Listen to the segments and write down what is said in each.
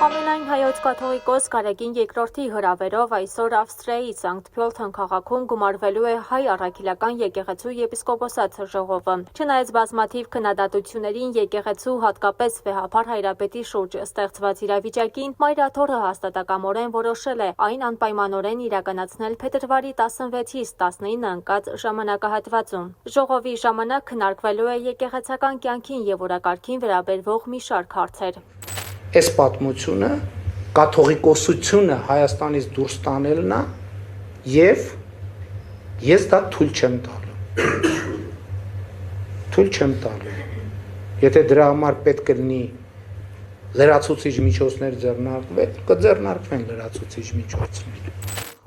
Ամենայն հայոց կաթողիկոս Գարեգին II-ի հրավերով այսօր Ավստրիայի Սանկտ Փյոլթեն քաղաքում գումարվելու է հայ առաքելական եկեղեցու եպիսկոպոսատ ժողովը։ Չնայած բազմաթիվ քննադատություններին եկեղեցու հատկապես վեհափար հայրապետի շուրջ ստեղծված իրավիճակին, Մայր աթոռը հաստատակամորեն որոշել է այն անպայմանորեն իրականացնել փետրվարի 16-ից 19 ընկած ժամանակահատվածում։ Ժողովի ժամանակ քննարկվելու է եկեղեցական կյանքին եւ օրակարգին վերաբերվող մի շարք հարցեր։ Այս պատմությունը կաթողիկոսությունը Հայաստանից դուրս տանելն է եւ ես դա թույլ չեմ տալու։ Թույլ չեմ տալու։ Եթե դրա համար պետք է լինի լրացուցիչ միջոցներ ձեռնարկվել, կձեռնարկվեն լրացուցիչ միջոցներ։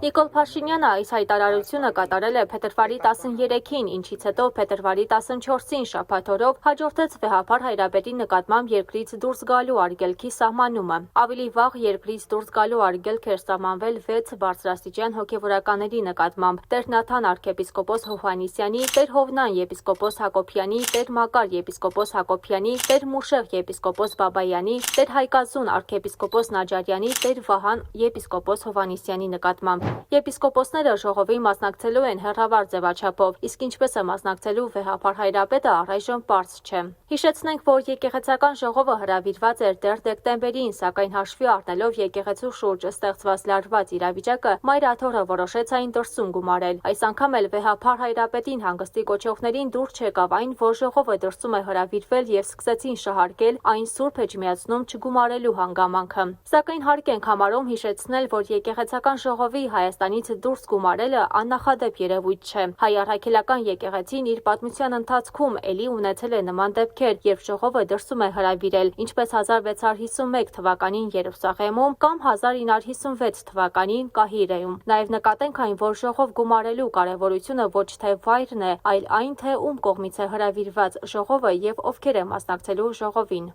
Նիկոլ Փաշինյանը այս հայտարարությունը կատարել է փետրվարի 13-ին, ինչից հետո փետրվարի 14-ին շաբաթ օրով հաջորդեց վեհափար հայրապետի նկատմամբ երկրից դուրս գալու արգելքի սահմանումը։ Ավելի վաղ երկրից դուրս գալու արգելք էր սահմանվել 6 բարձրաստիճան հոգևորականների նկատմամբ՝ Տեր Նաթան arczepiskopos Հովհաննիսյանի, Տեր Հովնան եպիսկոպոս Հակոբյանի, Տեր Մակար եպիսկոպոս Հակոբյանի, Տեր Մուշեղ եպիսկոպոս Բաբայանի, Տեր Հայկազուն arczepiskopos Նաջարյանի, Տեր Վահան եպիսկոպոս Հովհաննիսյանի նկատմամբ։ Եպիսկոպոսները ժողովին մասնակցելու են հեռավար ձևաչափով, իսկ ինչպես է մասնակցելու վեհափար հայրապետը առայժմ պարզ չէ։ Հիշեցնենք, որ եկեղեցական ժողովը հրավիրված էր դեռ դեկտեմբերին, սակայն հաշվի առնելով եկեղեցու շուրջ ստեղծված լարված իրավիճակը, Մայր աթոռը որոշեց այն դրսում գումարել։ Այս անգամ էլ վեհափար հայրապետին հանգստի կոչողներին դուր չեկավ այն, որ ժողովը դրսում է հրավիրվել եւ սկսեցին շահարկել այն Սուրբ Էջմիածնում չգումարելու հանգամանքը։ Սակայն հարկ ենք համարում հիշեցնել, որ եկեղեցական ժողովի Հայաստանից դուրս գումարելը աննախադեպ երևույթ չէ։ Հայ առաքելական եկեղեցին իր պատմության ընթացքում էլի ունեցել է նման դեպքեր, երբ ժողովը դրսում է հրավիրել, ինչպես 1651 թվականին Երուսաղեմում կամ 1956 թվականին Կահիրեում։ Նաև նկատենք այն, որ ժողով գումարելու կարևորությունը ոչ թե վայրն է, այլ այն, թե ում կողմից է հրավիրված ժողովը եւ ովքեր է մասնակցելու ժողովին։